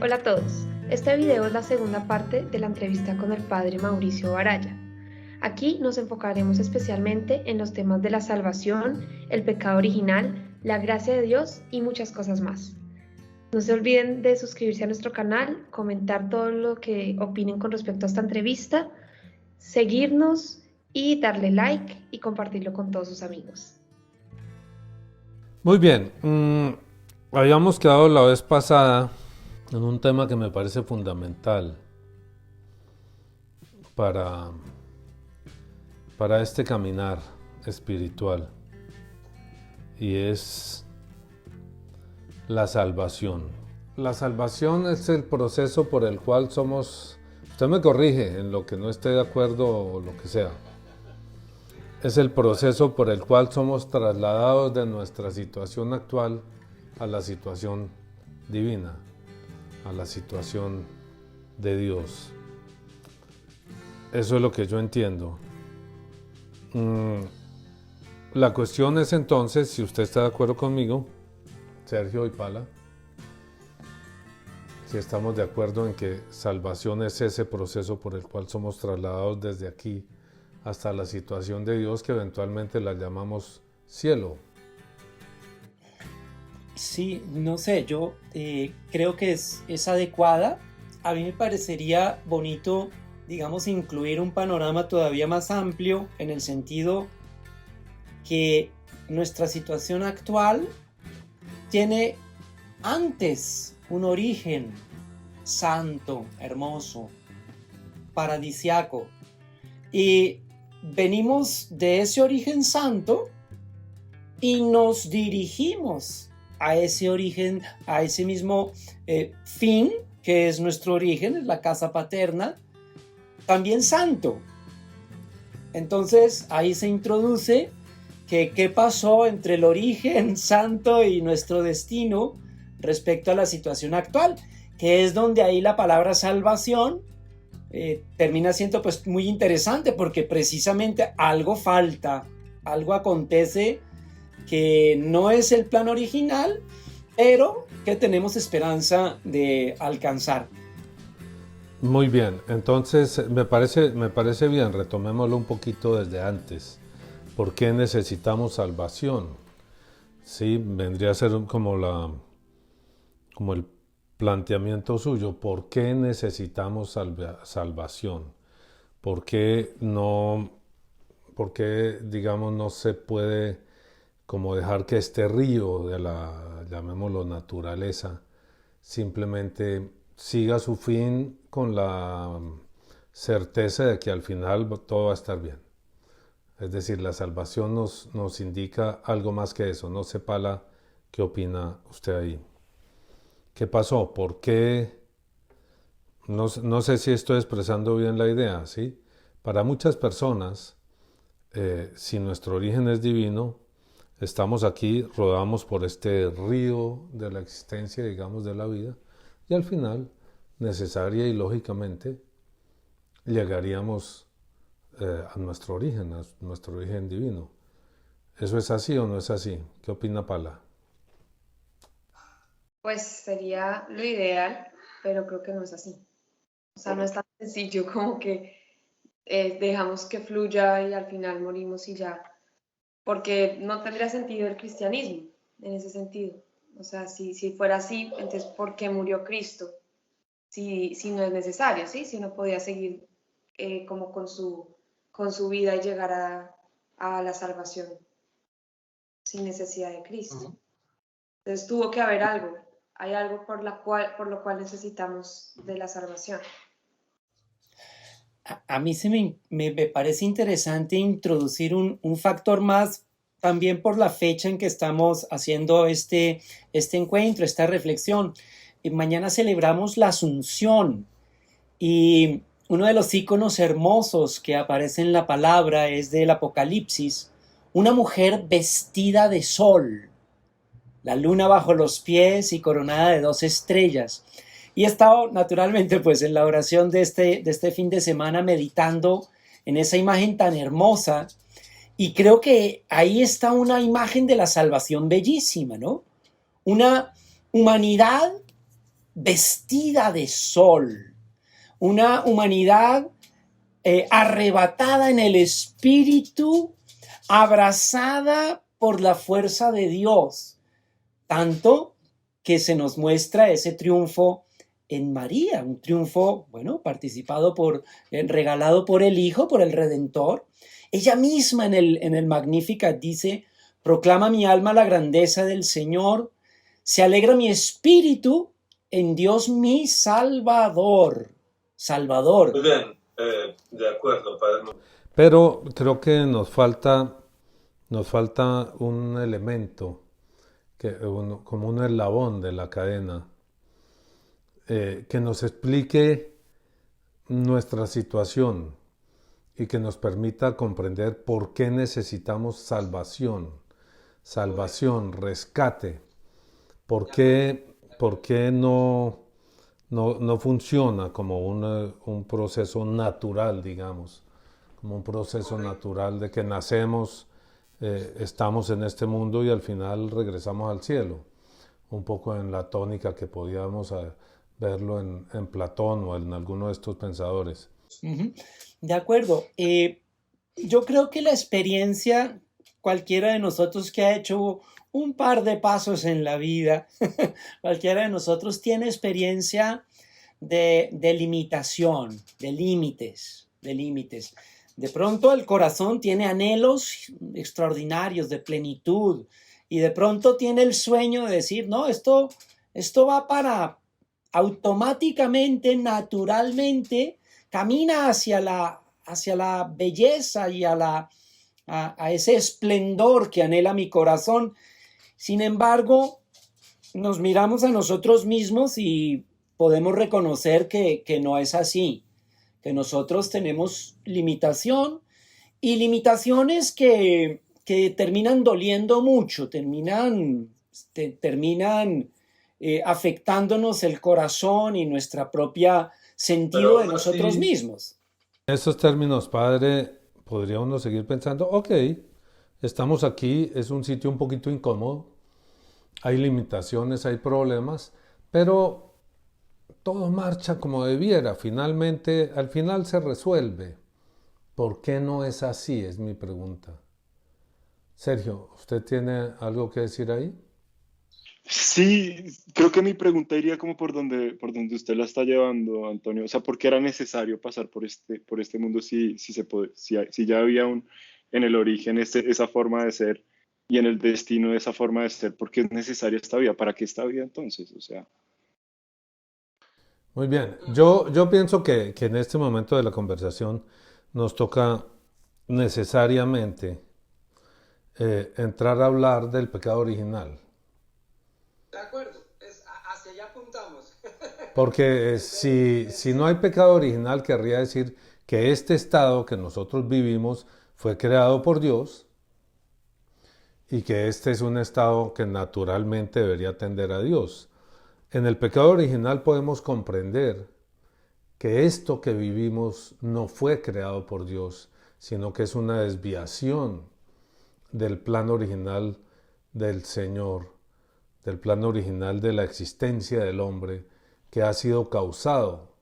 Hola a todos, este video es la segunda parte de la entrevista con el padre Mauricio Baraya. Aquí nos enfocaremos especialmente en los temas de la salvación, el pecado original, la gracia de Dios y muchas cosas más. No se olviden de suscribirse a nuestro canal, comentar todo lo que opinen con respecto a esta entrevista, seguirnos y darle like y compartirlo con todos sus amigos. Muy bien, habíamos quedado la vez pasada en un tema que me parece fundamental para, para este caminar espiritual y es la salvación. La salvación es el proceso por el cual somos, usted me corrige en lo que no esté de acuerdo o lo que sea, es el proceso por el cual somos trasladados de nuestra situación actual a la situación divina, a la situación de Dios. Eso es lo que yo entiendo. La cuestión es entonces, si usted está de acuerdo conmigo, Sergio y Pala, si estamos de acuerdo en que salvación es ese proceso por el cual somos trasladados desde aquí hasta la situación de Dios que eventualmente la llamamos cielo. Sí, no sé, yo creo que es adecuada. A mí me parecería bonito, digamos, incluir un panorama todavía más amplio en el sentido que nuestra situación actual tiene antes un origen santo, hermoso, paradisiaco. Y venimos de ese origen santo y nos dirigimos a ese origen, a ese mismo fin, que es nuestro origen, es la casa paterna, también santo. Entonces ahí se introduce que qué pasó entre el origen santo y nuestro destino respecto a la situación actual, que es donde ahí la palabra salvación termina siendo pues muy interesante, porque precisamente algo falta, algo acontece que no es el plan original, pero que tenemos esperanza de alcanzar. Muy bien, entonces me parece bien, retomémoslo un poquito desde antes. ¿Por qué necesitamos salvación? Sí, vendría a ser como el planteamiento suyo. ¿Por qué necesitamos salvación? ¿Por qué no, por qué, digamos, no se puede como dejar que este río de la, llamémoslo, naturaleza, simplemente siga su fin con la certeza de que al final todo va a estar bien? Es decir, la salvación nos indica algo más que eso. No sé, Pala, ¿qué opina usted ahí? ¿Qué pasó? ¿Por qué? No sé si estoy expresando bien la idea, ¿sí? Para muchas personas, si nuestro origen es divino, estamos aquí, rodamos por este río de la existencia, digamos, de la vida, y al final, necesaria y lógicamente, llegaríamos a nuestro origen divino. ¿Eso es así o no es así? ¿Qué opina Pala? Pues sería lo ideal, pero creo que no es así. O sea, no es tan sencillo como que dejamos que fluya y al final morimos y ya, porque no tendría sentido el cristianismo en ese sentido. O sea, si fuera así, entonces ¿por qué murió Cristo? Si no es necesario, ¿sí? Si no podía seguir como con su vida y llegar a la salvación sin necesidad de Cristo. Entonces tuvo que haber algo, hay algo por lo cual necesitamos de la salvación. A mí me parece interesante introducir un factor más, también por la fecha en que estamos haciendo este encuentro, esta reflexión. Mañana celebramos la Asunción, y uno de los íconos hermosos que aparece en la palabra es del Apocalipsis, una mujer vestida de sol, la luna bajo los pies y coronada de 2 estrellas. Y he estado naturalmente pues en la oración de este fin de semana meditando en esa imagen tan hermosa, y creo que ahí está una imagen de la salvación bellísima, ¿no? Una humanidad vestida de sol, una humanidad arrebatada en el espíritu, abrazada por la fuerza de Dios, tanto que se nos muestra ese triunfo en María, un triunfo, bueno, regalado por el Hijo, por el Redentor. Ella misma en el Magnificat dice: proclama mi alma la grandeza del Señor, se alegra mi espíritu en Dios mi Salvador. Salvador. Muy bien, de acuerdo, Padre. Pero creo que nos falta un elemento, como un eslabón de la cadena, que nos explique nuestra situación y que nos permita comprender por qué necesitamos salvación, rescate, por qué no funciona como un proceso natural, digamos, como un proceso natural de que nacemos, estamos en este mundo y al final regresamos al cielo, un poco en la tónica que podíamos verlo en Platón o en alguno de estos pensadores. De acuerdo. Yo creo que la experiencia, cualquiera de nosotros que ha hecho un par de pasos en la vida, cualquiera de nosotros tiene experiencia de limitación, de límites. De pronto el corazón tiene anhelos extraordinarios de plenitud y de pronto tiene el sueño de decir, no, esto va para automáticamente, naturalmente, camina hacia la belleza y a ese esplendor que anhela mi corazón. Sin embargo, nos miramos a nosotros mismos y podemos reconocer que no es así, que nosotros tenemos limitación y limitaciones que terminan doliendo mucho, terminan afectándonos el corazón y nuestra propia sentido de nosotros mismos. En esos términos, Padre, podría uno seguir pensando, ok, estamos aquí, es un sitio un poquito incómodo, hay limitaciones, hay problemas, pero todo marcha como debiera, al final se resuelve. ¿Por qué no es así? Es mi pregunta. Sergio, ¿usted tiene algo que decir ahí? Sí, creo que mi pregunta iría como por donde usted la está llevando, Antonio. O sea, ¿por qué era necesario pasar por este mundo si ya había en el origen esa forma de ser y en el destino esa forma de ser? ¿Por qué es necesaria esta vida? ¿Para qué esta vida entonces? O sea. Muy bien, yo pienso que en este momento de la conversación nos toca necesariamente entrar a hablar del pecado original. De acuerdo, hacia allá apuntamos. Porque si no hay pecado original, querría decir que este estado que nosotros vivimos fue creado por Dios y que este es un estado que naturalmente debería tender a Dios. En el pecado original podemos comprender que esto que vivimos no fue creado por Dios, sino que es una desviación del plan original del Señor, del plan original de la existencia del hombre, que ha sido causado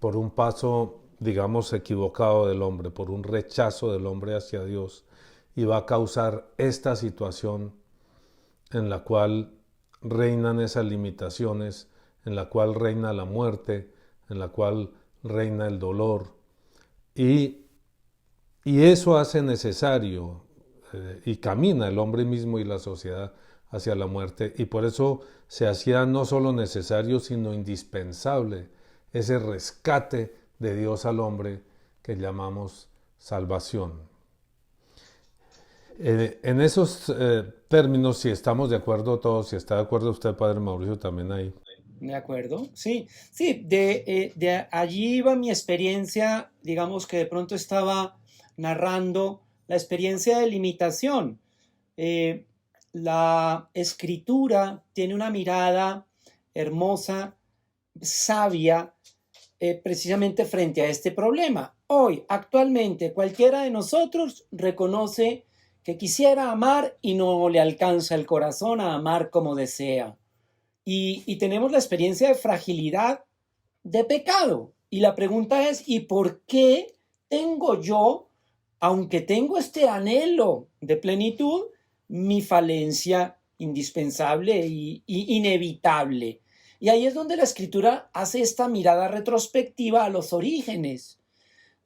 por un paso, digamos, equivocado del hombre, por un rechazo del hombre hacia Dios, y va a causar esta situación en la cual reinan esas limitaciones, en la cual reina la muerte, en la cual reina el dolor. Y eso hace necesario y camina el hombre mismo y la sociedad hacia la muerte. Y por eso se hacía no solo necesario, sino indispensable ese rescate de Dios al hombre que llamamos salvación. En esos términos, si estamos de acuerdo todos, si está de acuerdo usted, Padre Mauricio, también ahí. De acuerdo, sí, de allí iba mi experiencia, digamos que de pronto estaba narrando la experiencia de limitación. La escritura tiene una mirada hermosa, sabia, precisamente frente a este problema. Hoy, actualmente, cualquiera de nosotros reconoce que quisiera amar y no le alcanza el corazón a amar como desea. y tenemos la experiencia de fragilidad de pecado. Y la pregunta es, ¿y por qué tengo yo, aunque tengo este anhelo de plenitud, mi falencia indispensable y inevitable? Y ahí es donde la Escritura hace esta mirada retrospectiva a los orígenes,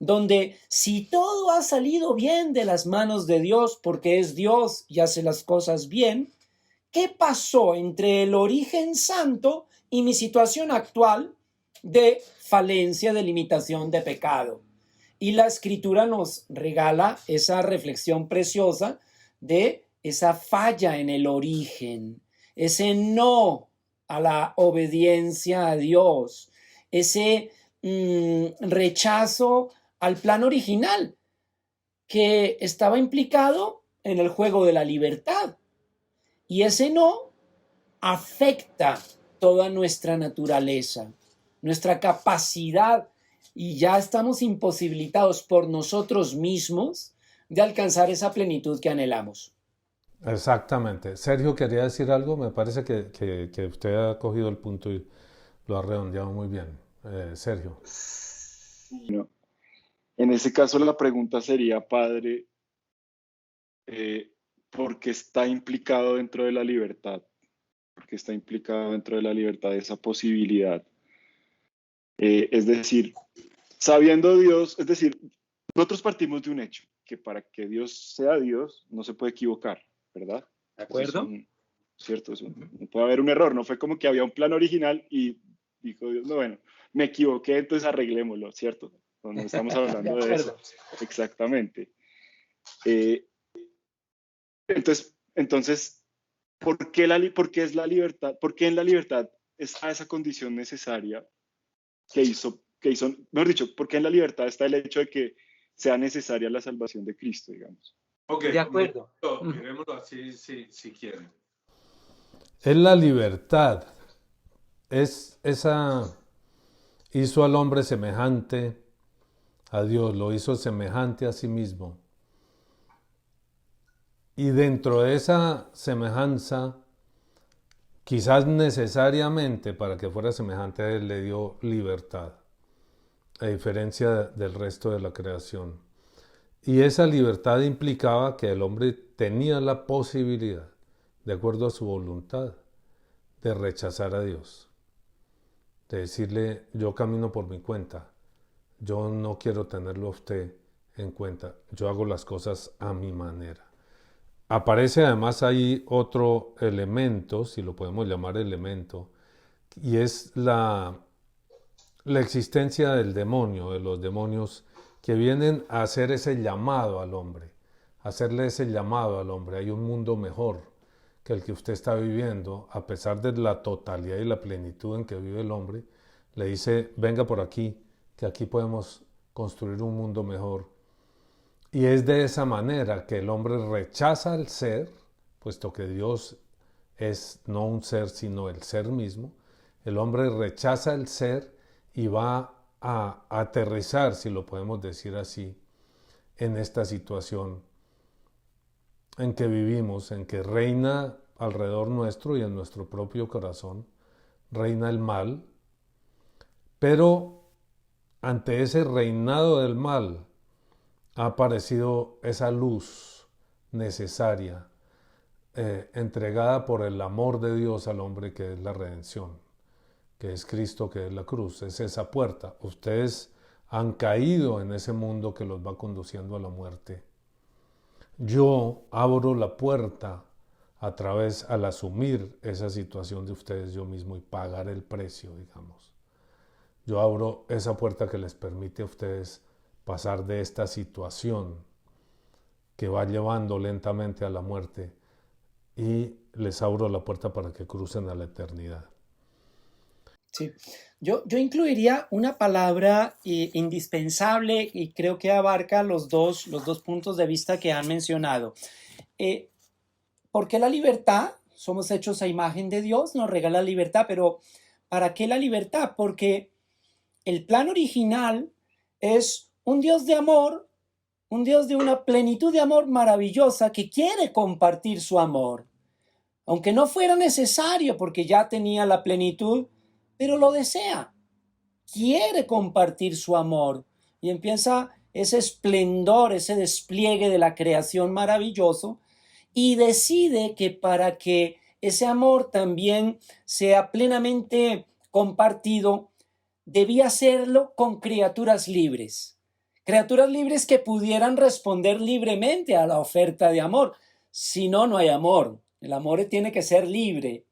donde si todo ha salido bien de las manos de Dios, porque es Dios y hace las cosas bien, ¿qué pasó entre el origen santo y mi situación actual de falencia, de limitación, de pecado? Y la Escritura nos regala esa reflexión preciosa de esa falla en el origen, ese no a la obediencia a Dios, ese rechazo al plan original que estaba implicado en el juego de la libertad. Y ese no afecta toda nuestra naturaleza, nuestra capacidad, y ya estamos imposibilitados por nosotros mismos de alcanzar esa plenitud que anhelamos. Exactamente. Sergio quería decir algo, me parece que usted ha cogido el punto y lo ha redondeado muy bien. Sergio. No. En ese caso la pregunta sería, padre, ¿por qué está implicado dentro de la libertad? ¿Por qué está implicado dentro de la libertad esa posibilidad? Es decir, sabiendo Dios, es decir, nosotros partimos de un hecho, que para que Dios sea Dios no se puede equivocar, ¿verdad? ¿De acuerdo? ¿Cierto? No puede haber un error, no fue como que había un plan original y dijo Dios, no, bueno, me equivoqué, entonces arreglémoslo, ¿cierto? No estamos hablando de eso. Exactamente. Entonces, ¿por qué es la libertad? ¿Por qué en la libertad está esa condición necesaria que hizo, mejor dicho, ¿por qué en la libertad está el hecho de que sea necesaria la salvación de Cristo, digamos? Ok, De acuerdo. Miremoslo así si quieren. Es la libertad, es esa, hizo al hombre semejante a Dios, lo hizo semejante a sí mismo. Y dentro de esa semejanza, quizás necesariamente para que fuera semejante a Él, le dio libertad, a diferencia del resto de la creación. Y esa libertad implicaba que el hombre tenía la posibilidad, de acuerdo a su voluntad, de rechazar a Dios, de decirle, yo camino por mi cuenta, yo no quiero tenerlo a usted en cuenta, yo hago las cosas a mi manera. Aparece además ahí otro elemento, si lo podemos llamar elemento, y es la existencia del demonio, de los demonios que vienen a hacer ese llamado al hombre, hacerle ese llamado al hombre. Hay un mundo mejor que el que usted está viviendo, a pesar de la totalidad y la plenitud en que vive el hombre, le dice, venga por aquí, que aquí podemos construir un mundo mejor. Y es de esa manera que el hombre rechaza al ser, puesto que Dios es no un ser, sino el ser mismo. El hombre rechaza el ser y va a aterrizar, si lo podemos decir así, en esta situación en que vivimos, en que reina alrededor nuestro y en nuestro propio corazón, reina el mal, pero ante ese reinado del mal ha aparecido esa luz necesaria, entregada por el amor de Dios al hombre, que es la redención, que es Cristo, que es la cruz, es esa puerta. Ustedes han caído en ese mundo que los va conduciendo a la muerte. Yo abro la puerta al asumir esa situación de ustedes yo mismo y pagar el precio, digamos. Yo abro esa puerta que les permite a ustedes pasar de esta situación que va llevando lentamente a la muerte y les abro la puerta para que crucen a la eternidad. Sí, yo incluiría una palabra indispensable y creo que abarca los dos puntos de vista que han mencionado. ¿Por qué la libertad? Somos hechos a imagen de Dios, nos regala libertad, pero ¿para qué la libertad? Porque el plan original es un Dios de amor, un Dios de una plenitud de amor maravillosa que quiere compartir su amor. aunque no fuera necesario porque ya tenía la plenitud, pero lo desea, quiere compartir su amor y empieza ese esplendor, ese despliegue de la creación maravilloso y decide que para que ese amor también sea plenamente compartido, debía hacerlo con criaturas libres que pudieran responder libremente a la oferta de amor. Si no, no hay amor. El amor tiene que ser libre.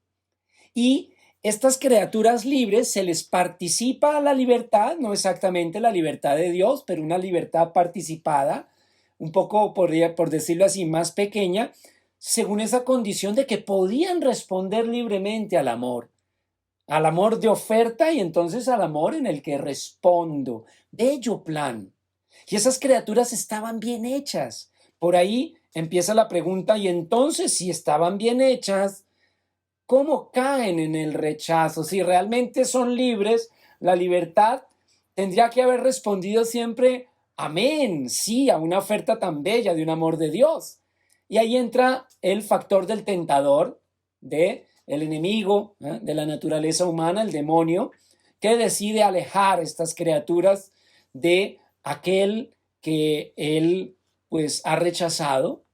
Y estas criaturas libres se les participa la libertad, no exactamente la libertad de Dios, pero una libertad participada, un poco, por decirlo así, más pequeña, según esa condición de que podían responder libremente al amor de oferta y entonces al amor en el que respondo. Bello plan. Y esas criaturas estaban bien hechas. Por ahí empieza la pregunta, y entonces si estaban bien hechas, ¿cómo caen en el rechazo? Si realmente son libres, la libertad tendría que haber respondido siempre, amén, sí, a una oferta tan bella de un amor de Dios. Y ahí entra el factor del tentador, de el enemigo, de la naturaleza humana, el demonio, que decide alejar estas criaturas de aquel que él pues ha rechazado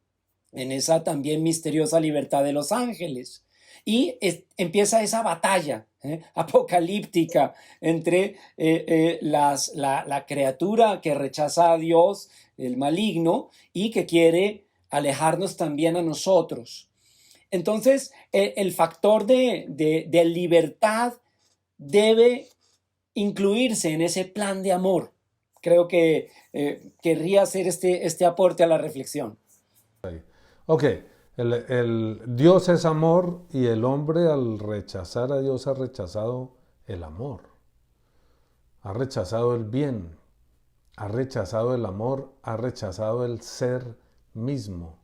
en esa también misteriosa libertad de los ángeles. Y empieza esa batalla apocalíptica entre la criatura que rechaza a Dios, el maligno, y que quiere alejarnos también a nosotros. Entonces, el factor de libertad debe incluirse en ese plan de amor. Creo que querría hacer este aporte a la reflexión. Ok, el Dios es amor y el hombre al rechazar a Dios ha rechazado el amor, ha rechazado el bien, ha rechazado el amor, ha rechazado el ser mismo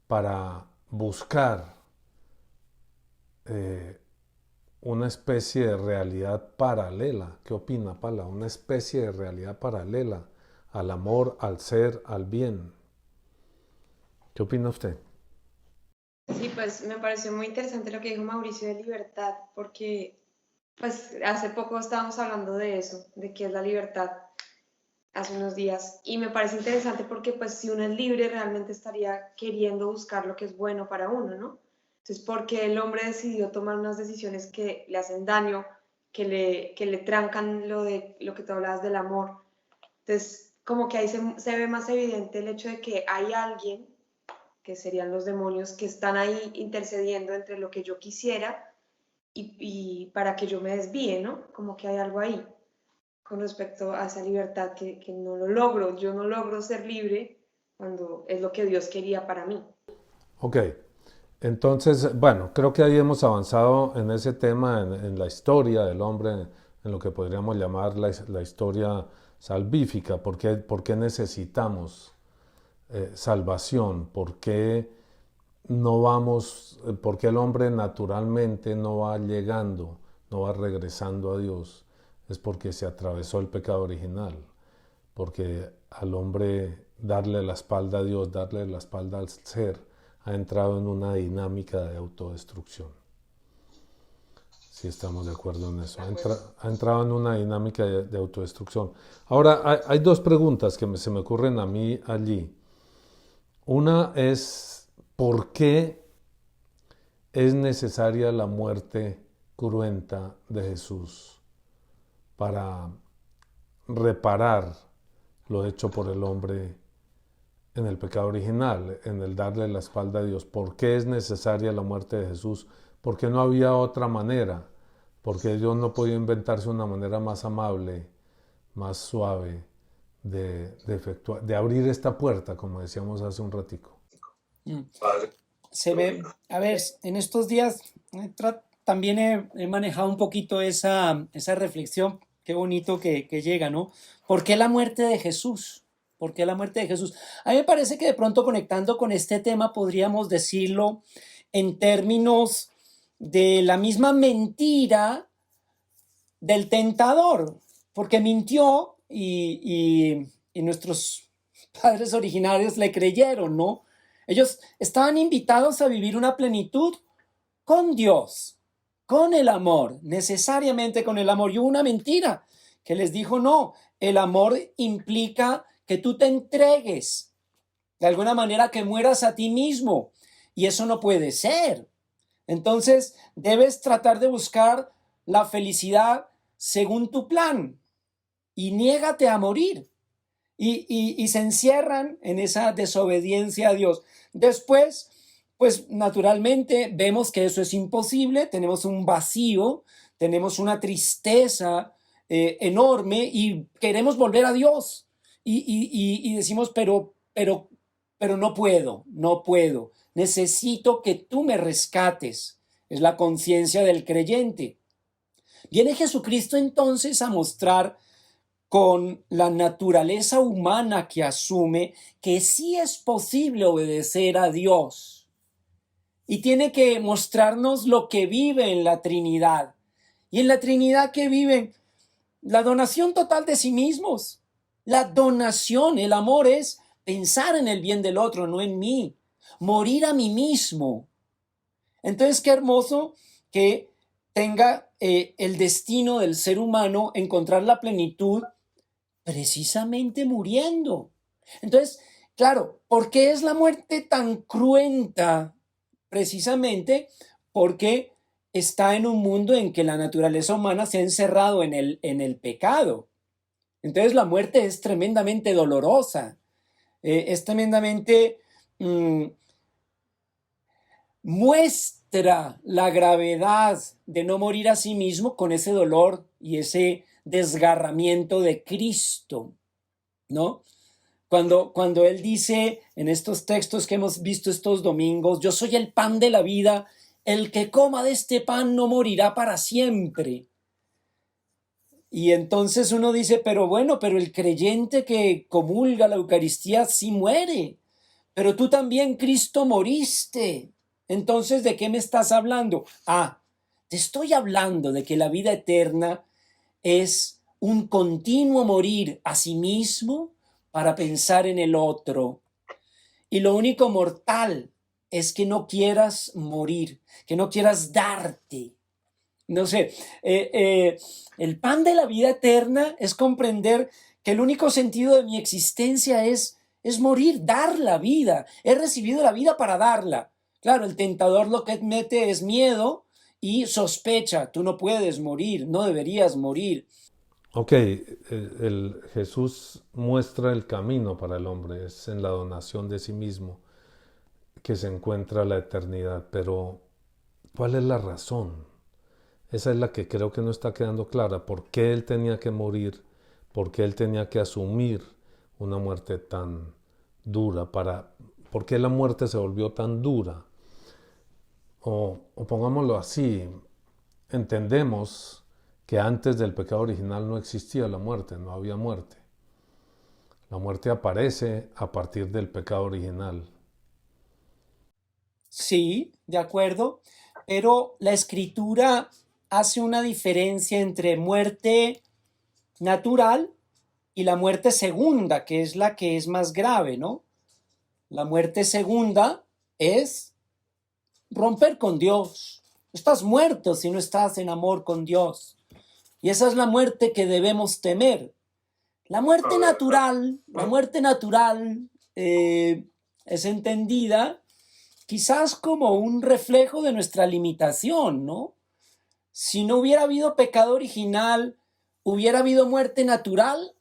para buscar una especie de realidad paralela. ¿Qué opina, Pala? Una especie de realidad paralela al amor, al ser, al bien. ¿Qué opina usted? Sí, pues me pareció muy interesante lo que dijo Mauricio de libertad, porque pues hace poco estábamos hablando de eso, de qué es la libertad, hace unos días, y me parece interesante porque pues si uno es libre realmente estaría queriendo buscar lo que es bueno para uno, ¿no? Entonces, porque el hombre decidió tomar unas decisiones que le hacen daño, que le trancan lo que tú hablabas del amor. Entonces, como que ahí se ve más evidente el hecho de que hay alguien, que serían los demonios, que están ahí intercediendo entre lo que yo quisiera y para que yo me desvíe, ¿no? Como que hay algo ahí con respecto a esa libertad que no lo logro. Yo no logro ser libre cuando es lo que Dios quería para mí. Ok, entonces, bueno, creo que ahí hemos avanzado en ese tema, en la historia del hombre, en lo que podríamos llamar la historia salvífica. ¿Por qué necesitamos salvación? ¿Por qué no vamos, por qué el hombre naturalmente no va llegando, no va regresando a Dios? Es porque se atravesó el pecado original, porque al hombre darle la espalda a Dios, darle la espalda al ser, ha entrado en una dinámica de autodestrucción. Si estamos de acuerdo en eso. Ha entrado en una dinámica de autodestrucción. Ahora, hay dos preguntas que se me ocurren a mí allí. Una es, ¿por qué es necesaria la muerte cruenta de Jesús para reparar lo hecho por el hombre en el pecado original, en el darle la espalda a Dios? ¿Por qué es necesaria la muerte de Jesús? ¿Por qué no había otra manera? ¿Por qué Dios no podía inventarse una manera más amable, más suave de abrir esta puerta, como decíamos hace un ratico? Se ve, a ver, en estos días también he manejado un poquito esa reflexión. Qué bonito que llega, ¿no? ¿Por qué la muerte de Jesús? ¿Por qué la muerte de Jesús? A mí me parece que de pronto conectando con este tema podríamos decirlo en términos de la misma mentira del tentador, porque mintió y nuestros padres originarios le creyeron, ¿no? Ellos estaban invitados a vivir una plenitud con Dios, con el amor, necesariamente con el amor. Y hubo una mentira que les dijo, no, el amor implica que tú te entregues, de alguna manera que mueras a ti mismo. Y eso no puede ser. Entonces, debes tratar de buscar la felicidad según tu plan y niégate a morir. Y se encierran en esa desobediencia a Dios. Después, pues naturalmente vemos que eso es imposible, tenemos un vacío, tenemos una tristeza enorme y queremos volver a Dios. Y decimos, pero no puedo, no puedo. Necesito que tú me rescates. Es la conciencia del creyente. Viene Jesucristo entonces a mostrar con la naturaleza humana que asume que sí es posible obedecer a Dios. Y tiene que mostrarnos lo que vive en la Trinidad. Y en la Trinidad que viven la donación total de sí mismos. La donación, el amor es pensar en el bien del otro, no en mí. Morir a mí mismo. Entonces, qué hermoso que tenga el destino del ser humano encontrar la plenitud precisamente muriendo. Entonces, claro, ¿por qué es la muerte tan cruenta? Precisamente porque está en un mundo en que la naturaleza humana se ha encerrado en el pecado. Entonces la muerte es tremendamente dolorosa, es tremendamente muestra la gravedad de no morir a sí mismo con ese dolor y ese desgarramiento de Cristo, ¿no? Cuando Él dice en estos textos que hemos visto estos domingos, yo soy el pan de la vida, el que coma de este pan no morirá para siempre. Y entonces uno dice, pero bueno, pero el creyente que comulga la Eucaristía sí muere, pero tú también, Cristo, moriste. Entonces, ¿de qué me estás hablando? Te estoy hablando de que la vida eterna es un continuo morir a sí mismo para pensar en el otro. Y lo único mortal es que no quieras morir, que no quieras darte. No sé, el pan de la vida eterna es comprender que el único sentido de mi existencia es morir, dar la vida. He recibido la vida para darla. Claro, el tentador lo que mete es miedo y sospecha. Tú no puedes morir, no deberías morir. Ok, Jesús muestra el camino para el hombre, es en la donación de sí mismo que se encuentra la eternidad, pero ¿cuál es la razón? Esa es la que creo que no está quedando clara. ¿Por qué Él tenía que morir? ¿Por qué Él tenía que asumir una muerte tan dura? ¿Por qué la muerte se volvió tan dura? O pongámoslo así, entendemos que antes del pecado original no existía la muerte, no había muerte. La muerte aparece a partir del pecado original. Sí, de acuerdo, pero la Escritura hace una diferencia entre muerte natural y la muerte segunda, que es la que es más grave, ¿no? La muerte segunda es romper con Dios. Estás muerto si no estás en amor con Dios. Y esa es la muerte que debemos temer. La muerte natural es entendida quizás como un reflejo de nuestra limitación, ¿no? Si no hubiera habido pecado original, ¿hubiera habido muerte natural?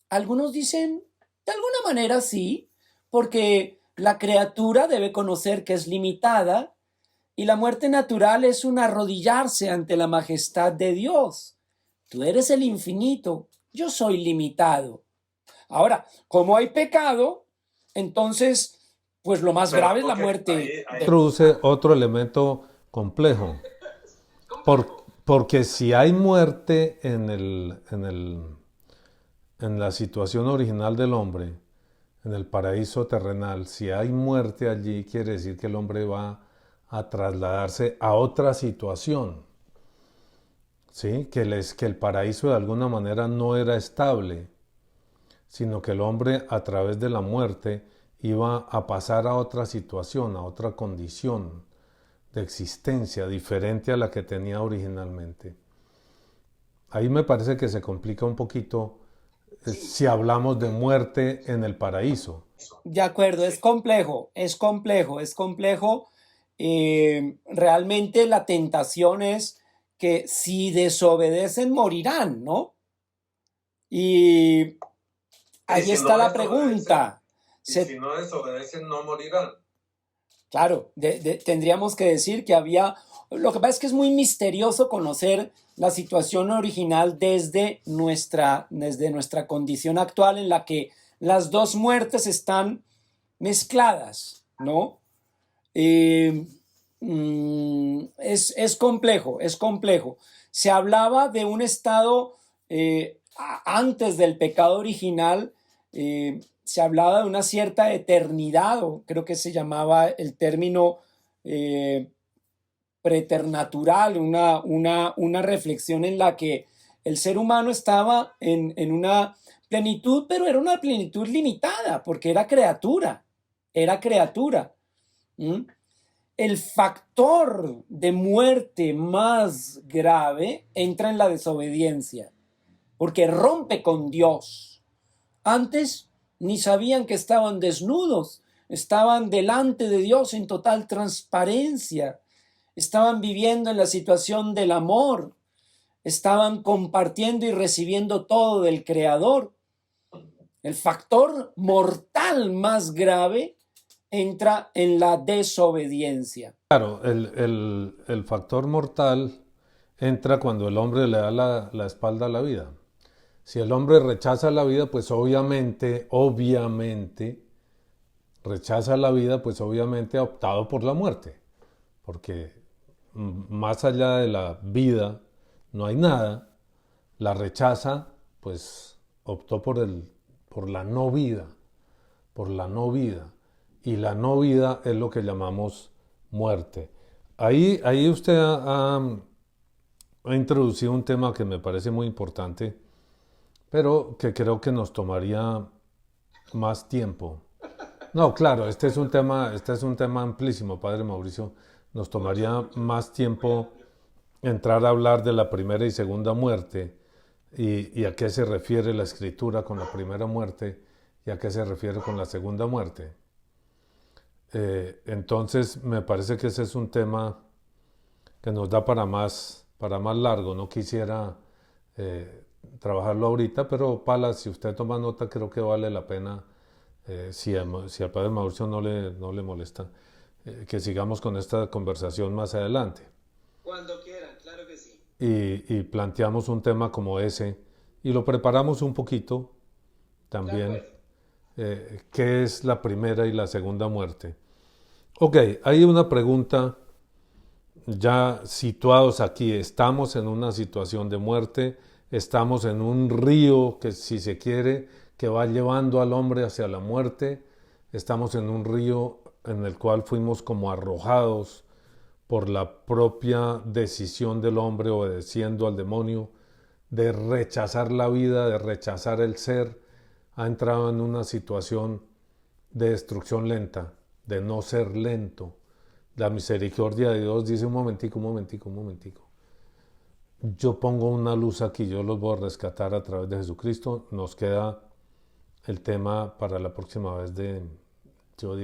Algunos dicen, de alguna manera sí, porque la criatura debe conocer que es limitada y la muerte natural es un arrodillarse ante la majestad de Dios. Tú eres el infinito, yo soy limitado. Ahora, como hay pecado, entonces, pues lo más grave es la muerte. Introduce otro elemento complejo. Porque si hay muerte en la situación original del hombre, en el paraíso terrenal, si hay muerte allí, quiere decir que el hombre va a trasladarse a otra situación. ¿Sí? Que el paraíso de alguna manera no era estable, sino que el hombre a través de la muerte iba a pasar a otra situación, a otra condición de existencia diferente a la que tenía originalmente. Ahí me parece que se complica un poquito si hablamos de muerte en el paraíso. De acuerdo, es complejo, es complejo, es complejo. Realmente la tentación es que si desobedecen morirán, ¿no? Y ahí si está no la desobedecen, pregunta. y si no desobedecen, no morirán. Claro, tendríamos que decir que había... Lo que pasa es que es muy misterioso conocer la situación original desde nuestra condición actual en la que las dos muertes están mezcladas, ¿no? Es complejo, es complejo. Se hablaba de un estado antes del pecado original, se hablaba de una cierta eternidad, o creo que se llamaba el término preternatural, una reflexión en la que el ser humano estaba en una plenitud, pero era una plenitud limitada, porque era criatura, era criatura. ¿Mm? El factor de muerte más grave entra en la desobediencia, porque rompe con Dios. Antes ni sabían que estaban desnudos, estaban delante de Dios en total transparencia, estaban viviendo en la situación del amor, estaban compartiendo y recibiendo todo del Creador. El factor mortal más grave entra en la desobediencia. Claro, el factor mortal entra cuando el hombre le da la espalda a la vida. Si el hombre rechaza la vida, pues obviamente, rechaza la vida, pues obviamente ha optado por la muerte. Porque más allá de la vida no hay nada, la rechaza, pues optó por la no vida, por la no vida. Y la no vida es lo que llamamos muerte. Ahí usted ha introducido un tema que me parece muy importante, pero que creo que nos tomaría más tiempo. No, claro, este es un tema amplísimo, Padre Mauricio. Nos tomaría más tiempo entrar a hablar de la primera y segunda muerte y a qué se refiere la Escritura con la primera muerte y a qué se refiere con la segunda muerte. Entonces me parece que ese es un tema que nos da para más largo. No quisiera trabajarlo ahorita, pero Pala, si usted toma nota, creo que vale la pena, si al Padre Mauricio no le molesta, que sigamos con esta conversación más adelante. Cuando quieran, claro que sí. Y planteamos un tema como ese y lo preparamos un poquito también. ¿Qué es la primera y la segunda muerte? Ok, hay una pregunta ya situados aquí. Estamos en una situación de muerte, estamos en un río que, si se quiere, que va llevando al hombre hacia la muerte. Estamos en un río en el cual fuimos como arrojados por la propia decisión del hombre, obedeciendo al demonio, de rechazar la vida, de rechazar el ser. Ha entrado en una situación de destrucción lenta, de no ser lento. La misericordia de Dios dice: un momentico. Yo pongo una luz aquí, yo los voy a rescatar a través de Jesucristo. Nos queda el tema para la próxima vez yo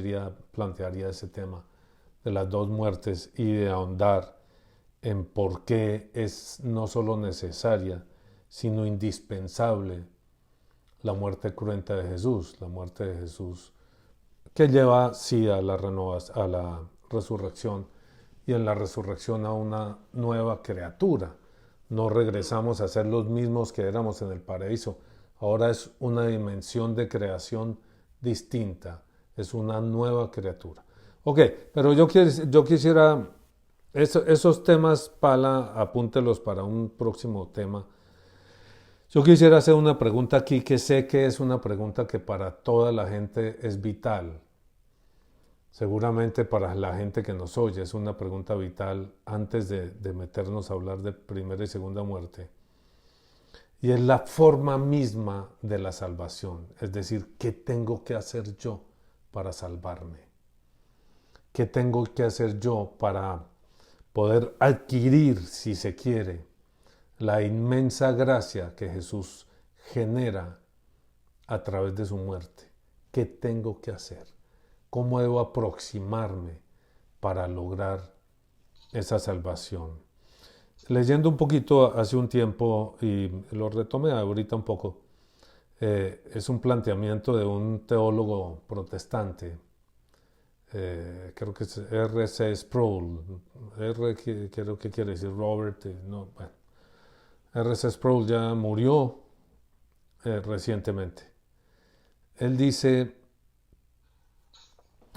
plantearía ese tema de las dos muertes y de ahondar en por qué es no solo necesaria, sino indispensable la muerte cruenta de Jesús, la muerte de Jesús, que lleva sí a la resurrección, y en la resurrección a una nueva criatura. No regresamos a ser los mismos que éramos en el paraíso. Ahora es una dimensión de creación distinta, es una nueva criatura. Ok, pero yo quisiera, esos temas, Pala, apúntelos para un próximo tema. Yo quisiera hacer una pregunta aquí que sé que es una pregunta que para toda la gente es vital. Seguramente para la gente que nos oye es una pregunta vital antes de meternos a hablar de primera y segunda muerte. Y es la forma misma de la salvación. Es decir, ¿qué tengo que hacer yo para salvarme? ¿Qué tengo que hacer yo para poder adquirir, si se quiere, la inmensa gracia que Jesús genera a través de su muerte. ¿Qué tengo que hacer? ¿Cómo debo aproximarme para lograr esa salvación? Leyendo un poquito hace un tiempo, y lo retomé ahorita un poco, es un planteamiento de un teólogo protestante, creo que es R.C. Sproul, creo que quiere decir Robert, no, bueno. R.C. Sproul ya murió recientemente. Él dice,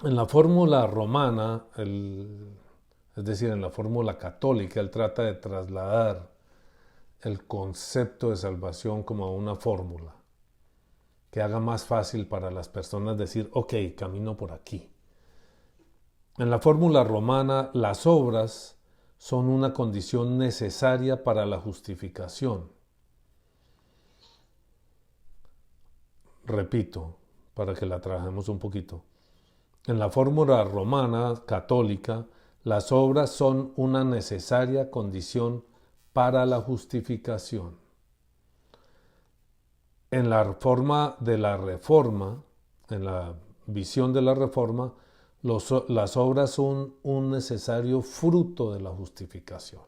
en la fórmula romana, es decir, en la fórmula católica, él trata de trasladar el concepto de salvación como a una fórmula que haga más fácil para las personas decir, ok, camino por aquí. En la fórmula romana, las obras son una condición necesaria para la justificación. Repito, para que la trabajemos un poquito. En la fórmula romana católica, las obras son una necesaria condición para la justificación. En la forma de la reforma, en la visión de la reforma, las obras son un necesario fruto de la justificación.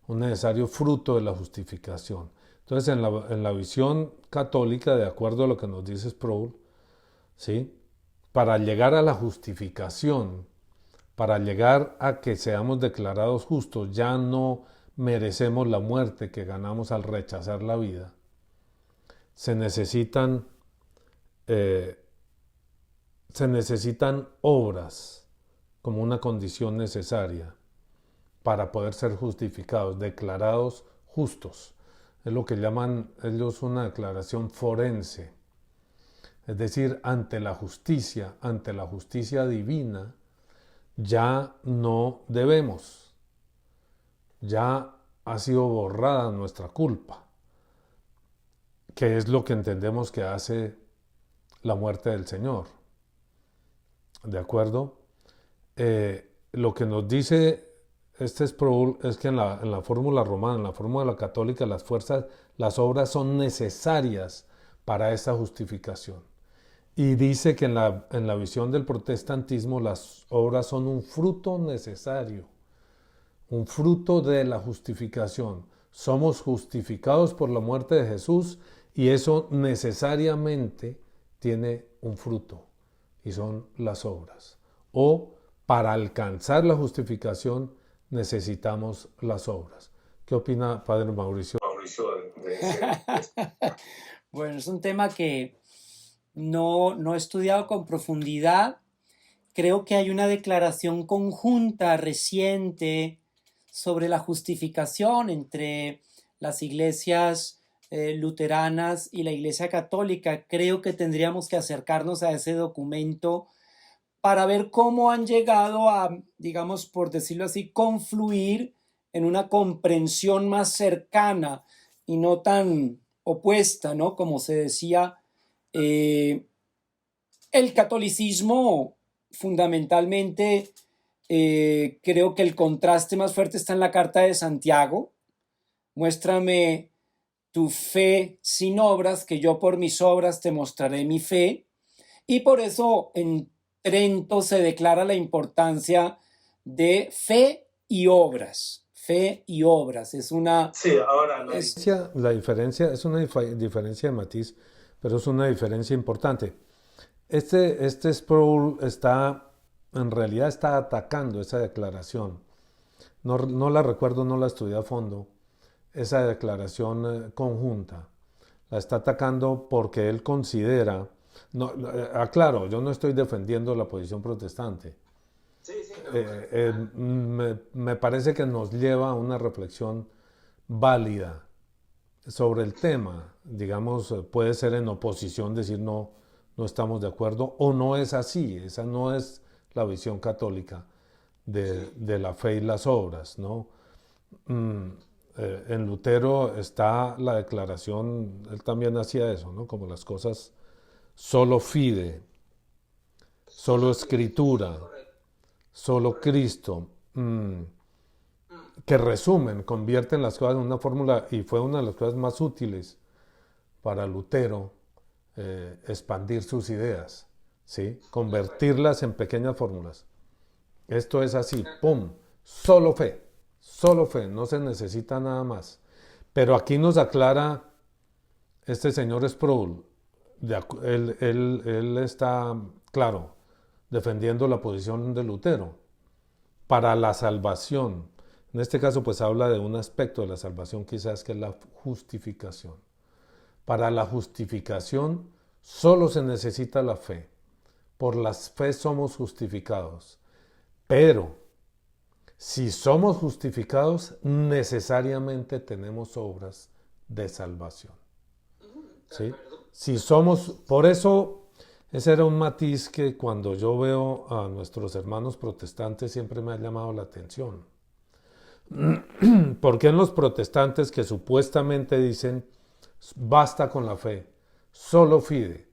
Un necesario fruto de la justificación. Entonces, en la visión católica, de acuerdo a lo que nos dice Sproul, ¿sí?, para llegar a la justificación, para llegar a que seamos declarados justos, ya no merecemos la muerte que ganamos al rechazar la vida. Se necesitan obras como una condición necesaria para poder ser justificados, declarados justos. Es lo que llaman ellos una declaración forense. Es decir, ante la justicia divina, ya no debemos. Ya ha sido borrada nuestra culpa, que es lo que entendemos que hace la muerte del Señor. ¿De acuerdo? Lo que nos dice este Sproul es que en la fórmula romana, en la fórmula católica, las obras son necesarias para esa justificación. Y dice que en la visión del protestantismo las obras son un fruto necesario, un fruto de la justificación. Somos justificados por la muerte de Jesús y eso necesariamente tiene un fruto y son las obras. O para alcanzar la justificación necesitamos las obras. ¿Qué opina Padre Mauricio? Bueno, es un tema que no he estudiado con profundidad. Creo que hay una declaración conjunta reciente sobre la justificación entre las iglesias luteranas y la Iglesia Católica. Creo que tendríamos que acercarnos a ese documento para ver cómo han llegado a, digamos, por decirlo así, confluir en una comprensión más cercana y no tan opuesta, ¿no? Como se decía, el catolicismo fundamentalmente, creo que el contraste más fuerte está en la carta de Santiago. Muéstrame tu fe sin obras, que yo por mis obras te mostraré mi fe. Y por eso en Trento se declara la importancia de fe y obras. Fe y obras. Es una... Sí, ahora la diferencia es una diferencia de matiz, pero es una diferencia importante. Este Sproul en realidad está atacando esa declaración. No la recuerdo, no la estudié a fondo, esa declaración conjunta. La está atacando porque él considera... aclaro, yo no estoy defendiendo la posición protestante. Sí, me parece que nos lleva a una reflexión válida sobre el tema. Digamos, puede ser en oposición, decir no estamos de acuerdo, o no es así. Esa no es la visión católica de la fe y las obras, ¿no? En Lutero está la declaración, él también hacía eso, ¿no? Como las cosas solo fide, solo escritura, solo Cristo, mm, que resumen, convierten las cosas en una fórmula, y fue una de las cosas más útiles para Lutero, expandir sus ideas, ¿sí? Convertirlas en pequeñas fórmulas. Esto es así, ¡pum! Solo fe, no se necesita nada más. Pero aquí nos aclara este señor Sproul, él está, claro, defendiendo la posición de Lutero. Para la salvación, en este caso pues habla de un aspecto de la salvación quizás que es la justificación. Para la justificación solo se necesita la fe. Por la fe somos justificados. Pero si somos justificados, necesariamente tenemos obras de salvación. ¿Sí? Si somos, por eso, ese era un matiz que cuando yo veo a nuestros hermanos protestantes siempre me ha llamado la atención. ¿Por qué en los protestantes que supuestamente dicen basta con la fe, solo fide,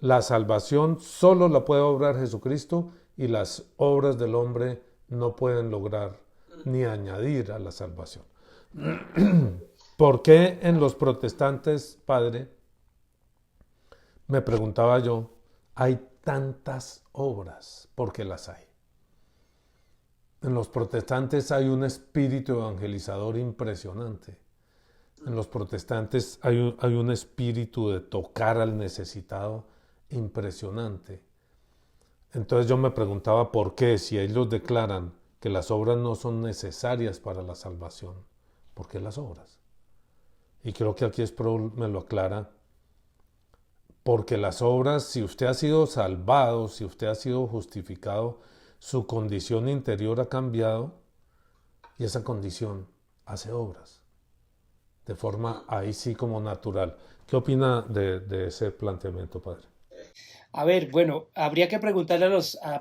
la salvación solo la puede obrar Jesucristo y las obras del hombre no pueden lograr ni añadir a la salvación? ¿Por qué en los protestantes, padre, me preguntaba yo, hay tantas obras? Porque las hay. En los protestantes hay un espíritu evangelizador impresionante. En los protestantes hay un espíritu de tocar al necesitado impresionante. Entonces yo me preguntaba por qué, si ellos declaran que las obras no son necesarias para la salvación, ¿por qué las obras? Y creo que aquí Sproul me lo aclara, porque las obras, si usted ha sido salvado, si usted ha sido justificado, su condición interior ha cambiado y esa condición hace obras, de forma ahí sí como natural. ¿Qué opina de ese planteamiento, padre? A ver, bueno, habría que preguntarle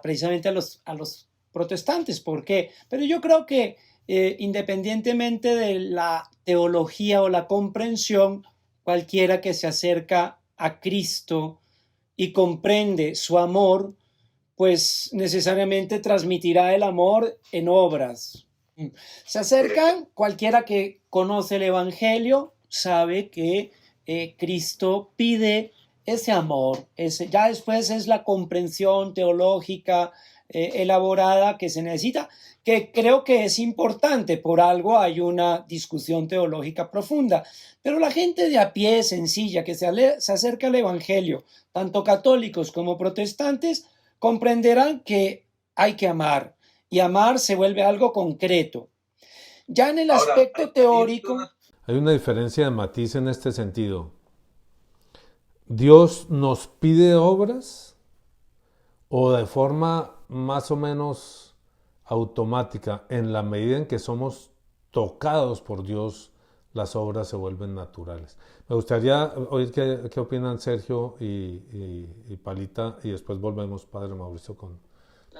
precisamente a los protestantes por qué, pero yo creo que independientemente de la teología o la comprensión, cualquiera que se acerca a Cristo y comprende su amor, pues necesariamente transmitirá el amor en obras. Se acercan, cualquiera que conoce el Evangelio sabe que Cristo pide ese amor, ya después es la comprensión teológica elaborada que se necesita, que creo que es importante, por algo hay una discusión teológica profunda, pero la gente de a pie, sencilla, que se acerca al Evangelio, tanto católicos como protestantes, comprenderán que hay que amar, y amar se vuelve algo concreto. Ya en el aspecto teórico... Hay una diferencia de matiz en este sentido. ¿Dios nos pide obras o de forma más o menos automática, en la medida en que somos tocados por Dios, las obras se vuelven naturales? Me gustaría oír qué opinan Sergio y Palita, y después volvemos, padre Mauricio,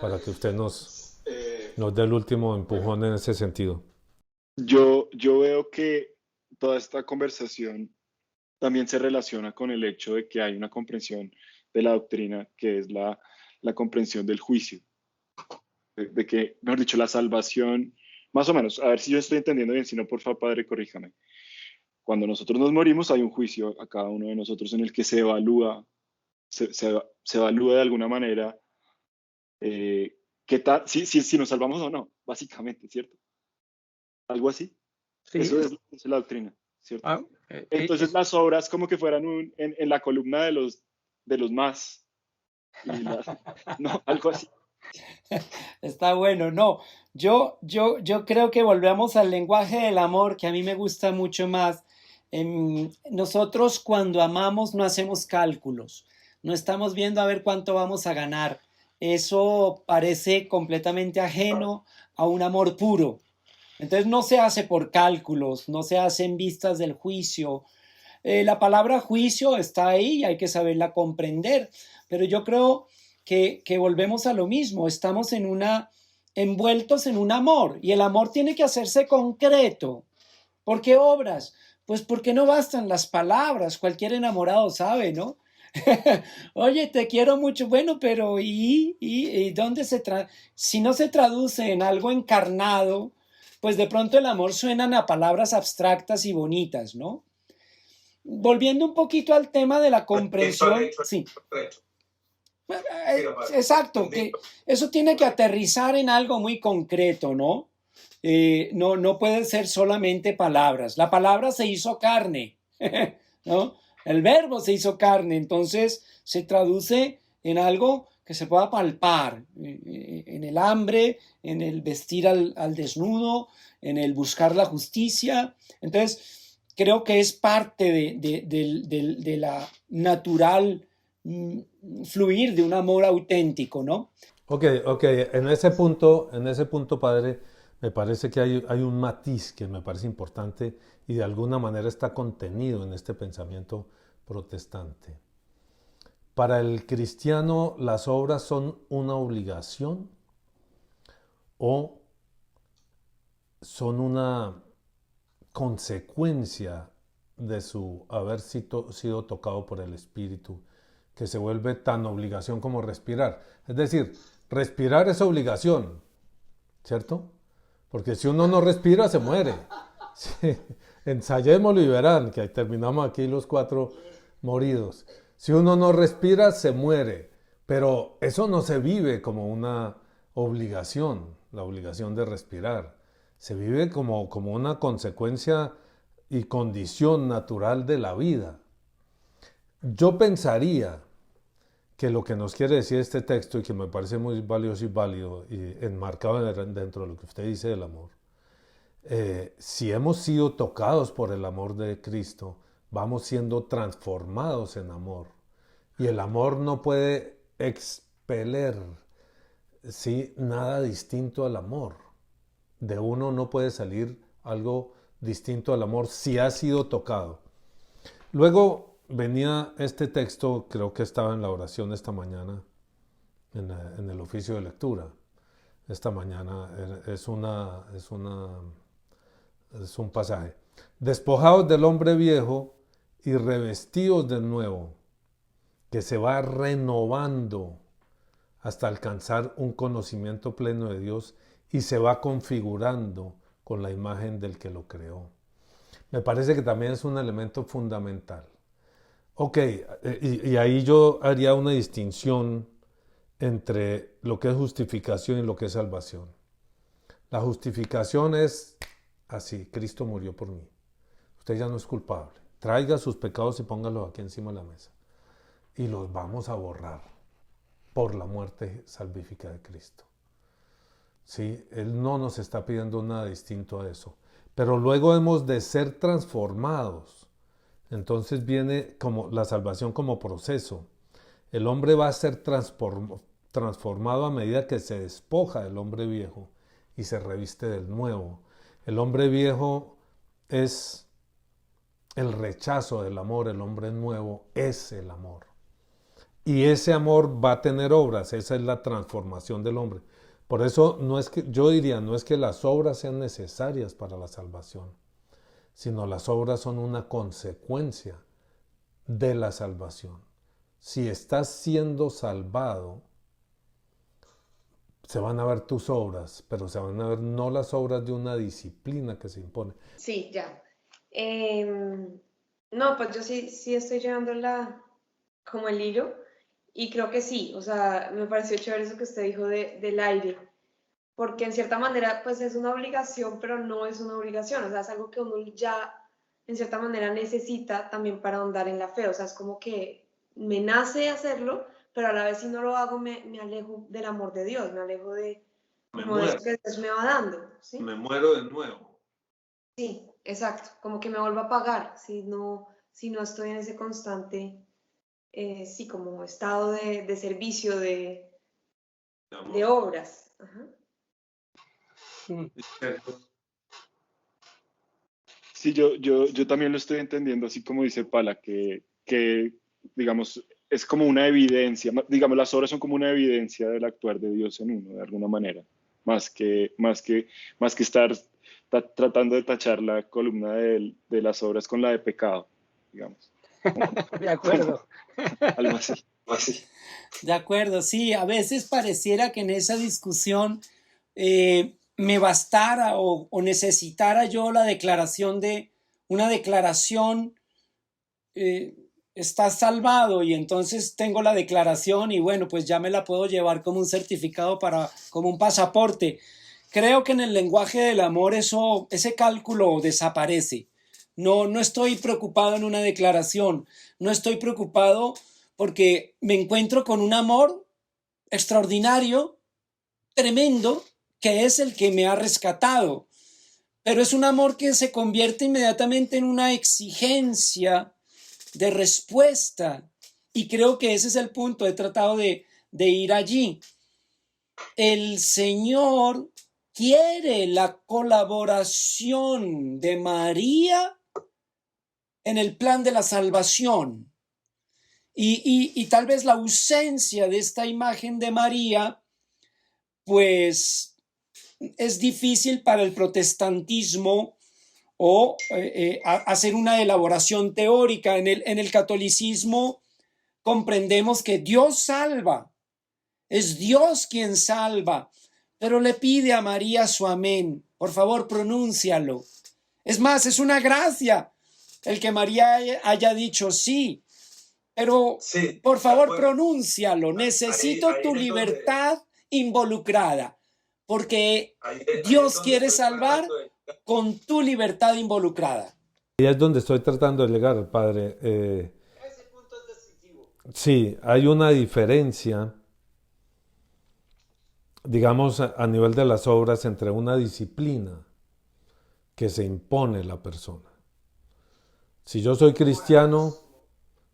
para que usted nos dé el último empujón en ese sentido. Yo veo que toda esta conversación también se relaciona con el hecho de que hay una comprensión de la doctrina que es la comprensión del juicio. De que, mejor dicho, la salvación, más o menos, a ver si yo estoy entendiendo bien, si no, por favor, padre, corríjame. Cuando nosotros nos morimos hay un juicio a cada uno de nosotros en el que se evalúa de alguna manera qué tal, si nos salvamos o no, básicamente, ¿cierto? Algo así. Sí. Eso es la doctrina, ¿cierto? Entonces las obras como que fueran en la columna de los más. No, algo así. Está bueno, no. Yo creo que volvemos al lenguaje del amor, que a mí me gusta mucho más. Nosotros cuando amamos no hacemos cálculos, no estamos viendo a ver cuánto vamos a ganar. Eso parece completamente ajeno a un amor puro. Entonces no se hace por cálculos, no se hace en vistas del juicio. La palabra juicio está ahí y hay que saberla comprender, pero yo creo que volvemos a lo mismo, estamos envueltos en un amor, y el amor tiene que hacerse concreto. ¿Por qué obras? Pues porque no bastan las palabras, cualquier enamorado sabe, ¿no? Oye, te quiero mucho. Bueno, pero ¿y dónde si no se traduce en algo encarnado, pues de pronto el amor suenan a palabras abstractas y bonitas, ¿no? Volviendo un poquito al tema de la comprensión, sí. Exacto, que eso tiene que aterrizar en algo muy concreto, ¿no? No pueden ser solamente palabras. La palabra se hizo carne, ¿no? El verbo se hizo carne, entonces se traduce en algo que se pueda palpar, en el hambre, en el vestir al desnudo, en el buscar la justicia. Entonces, creo que es parte de la natural fluir de un amor auténtico, ¿no? Ok, en ese punto, padre, me parece que hay un matiz que me parece importante y de alguna manera está contenido en este pensamiento protestante. Para el cristiano, ¿las obras son una obligación o son una consecuencia de su haber sido tocado por el Espíritu, que se vuelve tan obligación como respirar? Es decir, respirar es obligación, ¿cierto? Porque si uno no respira, se muere. Sí. Ensayémoslo y verán que terminamos aquí los 4 moridos. Si uno no respira, se muere. Pero eso no se vive como una obligación, la obligación de respirar. Se vive como una consecuencia y condición natural de la vida. Yo pensaría que lo que nos quiere decir este texto, y que me parece muy valioso y válido, y enmarcado dentro de lo que usted dice del amor, si hemos sido tocados por el amor de Cristo, vamos siendo transformados en amor. Y el amor no puede expeler, ¿sí?, nada distinto al amor. De uno no puede salir algo distinto al amor si ha sido tocado. Luego venía este texto, creo que estaba en la oración esta mañana, en el oficio de lectura. Esta mañana es un pasaje. Despojados del hombre viejo y revestidos del nuevo, que se va renovando hasta alcanzar un conocimiento pleno de Dios y se va configurando con la imagen del que lo creó. Me parece que también es un elemento fundamental. Ok, y ahí yo haría una distinción entre lo que es justificación y lo que es salvación. La justificación es así: Cristo murió por mí. Usted ya no es culpable. Traiga sus pecados y póngalos aquí encima de la mesa. Y los vamos a borrar por la muerte salvífica de Cristo. ¿Sí? Él no nos está pidiendo nada distinto a eso. Pero luego hemos de ser transformados. Entonces viene como la salvación como proceso. El hombre va a ser transformado a medida que se despoja del hombre viejo y se reviste del nuevo. El hombre viejo es el rechazo del amor, el hombre nuevo es el amor. Y ese amor va a tener obras, esa es la transformación del hombre. Por eso yo diría, no es que las obras sean necesarias para la salvación, sino las obras son una consecuencia de la salvación. Si estás siendo salvado, se van a ver tus obras, pero se van a ver no las obras de una disciplina que se impone. Sí, ya. No, pues yo sí estoy llevando como el hilo, y creo que sí, o sea, me pareció chévere eso que usted dijo del aire, porque en cierta manera pues es una obligación, pero no es una obligación, o sea, es algo que uno ya en cierta manera necesita también para ahondar en la fe, o sea, es como que me nace hacerlo, pero a la vez si no lo hago me alejo del amor de Dios, me alejo de eso que Dios me va dando, ¿sí? Me muero de nuevo. Sí, exacto, como que me vuelvo a pagar si no estoy en ese constante, sí, como estado de servicio, de obras. Ajá. Sí, yo también lo estoy entendiendo, así como dice Pala, que digamos, es como una evidencia, digamos, las obras son como una evidencia del actuar de Dios en uno, de alguna manera, más que estar tratando de tachar la columna de las obras con la de pecado, digamos. De acuerdo. Algo así, algo así. De acuerdo, sí, a veces pareciera que en esa discusión me bastara o necesitara yo una declaración, estás salvado, y entonces tengo la declaración y bueno, pues ya me la puedo llevar como un certificado como un pasaporte. Creo que en el lenguaje del amor ese cálculo desaparece. No estoy preocupado en una declaración, no estoy preocupado porque me encuentro con un amor extraordinario, tremendo, que es el que me ha rescatado. Pero es un amor que se convierte inmediatamente en una exigencia de respuesta. Y creo que ese es el punto. He tratado de ir allí. El Señor quiere la colaboración de María en el plan de la salvación. Y tal vez la ausencia de esta imagen de María, pues es difícil para el protestantismo o hacer una elaboración teórica. En el catolicismo comprendemos que Dios salva, es Dios quien salva, pero le pide a María su amén. Por favor, pronúncialo. Es más, es una gracia el que María haya dicho sí. Pero, sí, por favor, pronúncialo. Necesito tu libertad involucrada, porque Dios quiere salvar con tu libertad involucrada. Y es donde estoy tratando de llegar, padre. Ese punto es decisivo. Sí, hay una diferencia, digamos, a nivel de las obras entre una disciplina que se impone la persona. Si yo soy cristiano...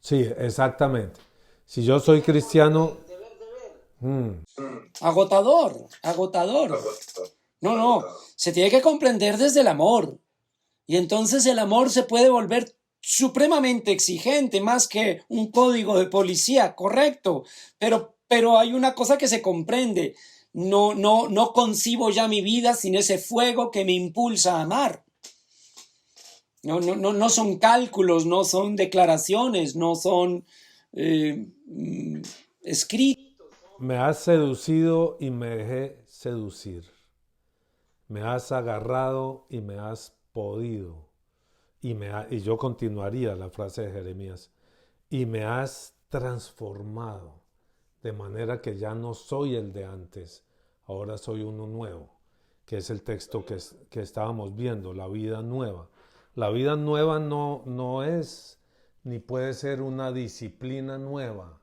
Sí, exactamente. Si yo soy cristiano... Agotador. No, se tiene que comprender desde el amor. Y entonces el amor se puede volver supremamente exigente, más que un código de policía, correcto. Pero hay una cosa que se comprende. No concibo ya mi vida sin ese fuego que me impulsa a amar. No son cálculos, no son declaraciones, no son escritos. Me has seducido y me dejé seducir. Me has agarrado y me has podido. Y yo continuaría la frase de Jeremías. Y me has transformado, de manera que ya no soy el de antes, ahora soy uno nuevo, que es el texto que estábamos viendo, la vida nueva. La vida nueva no es ni puede ser una disciplina nueva,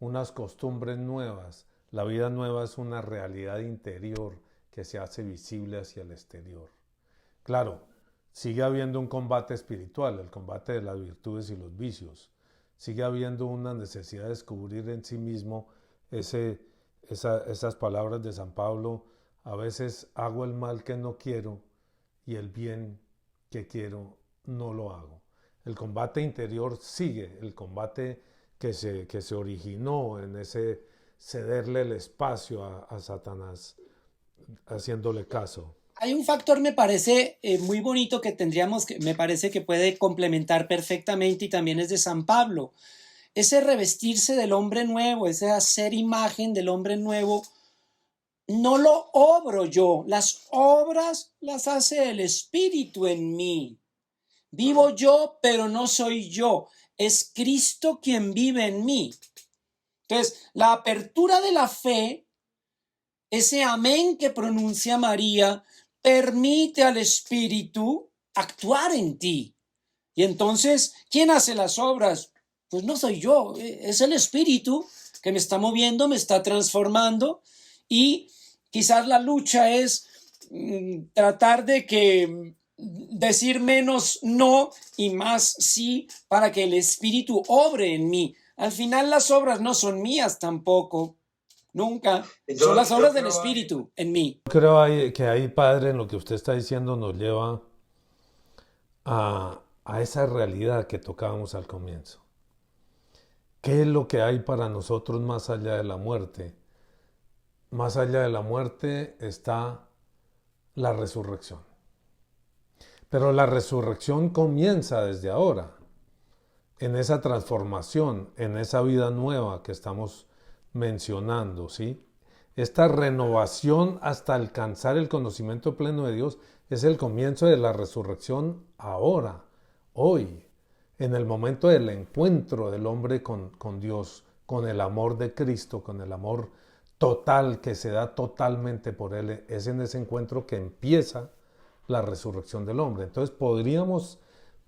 unas costumbres nuevas. La vida nueva es una realidad interior que se hace visible hacia el exterior. Claro, sigue habiendo un combate espiritual, el combate de las virtudes y los vicios. Sigue habiendo una necesidad de descubrir en sí mismo esas palabras de San Pablo: a veces hago el mal que no quiero y el bien que quiero no lo hago. El combate interior sigue, el combate que se originó en ese cederle el espacio a Satanás, haciéndole caso. Hay un factor, me parece muy bonito, me parece que puede complementar perfectamente, y también es de San Pablo. Ese revestirse del hombre nuevo, ese hacer imagen del hombre nuevo, no lo obro yo, las obras las hace el Espíritu en mí. Vivo yo, pero no soy yo, es Cristo quien vive en mí. Entonces, la apertura de la fe, ese amén que pronuncia María, permite al Espíritu actuar en ti. Y entonces, ¿quién hace las obras? Pues no soy yo, es el Espíritu que me está moviendo, me está transformando. Y quizás la lucha es tratar de decir menos no y más sí, para que el Espíritu obre en mí. Al final las obras no son mías tampoco, nunca. Son las obras del Espíritu en mí. Creo que ahí, padre, en lo que usted está diciendo nos lleva a esa realidad que tocábamos al comienzo. ¿Qué es lo que hay para nosotros más allá de la muerte? Más allá de la muerte está la resurrección. Pero la resurrección comienza desde ahora. en esa transformación, en esa vida nueva que estamos mencionando, ¿sí? Esta renovación hasta alcanzar el conocimiento pleno de Dios es el comienzo de la resurrección ahora, hoy, en el momento del encuentro del hombre con Dios, con el amor de Cristo, con el amor total que se da totalmente por Él. Es en ese encuentro que empieza la resurrección del hombre. Entonces podríamos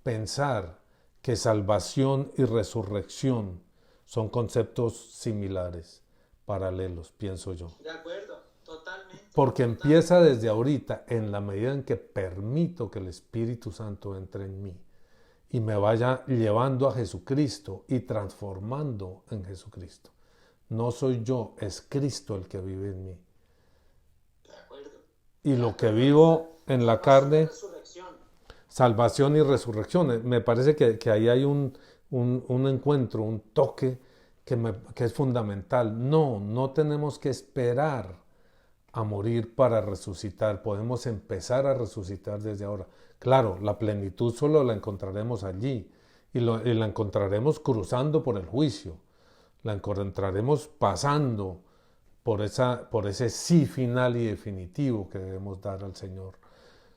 pensar que salvación y resurrección son conceptos similares, paralelos, pienso yo. De acuerdo, totalmente. Porque empieza desde ahorita, en la medida en que permito que el Espíritu Santo entre en mí y me vaya llevando a Jesucristo y transformando en Jesucristo. No soy yo, es Cristo el que vive en mí. De acuerdo. Y lo que vivo en la carne, salvación y resurrección. Me parece que ahí hay un encuentro, un toque que es fundamental. No tenemos que esperar a morir para resucitar. Podemos empezar a resucitar desde ahora. Claro, la plenitud solo la encontraremos allí y la encontraremos cruzando por el juicio. La encontraremos pasando por ese sí final y definitivo que debemos dar al Señor.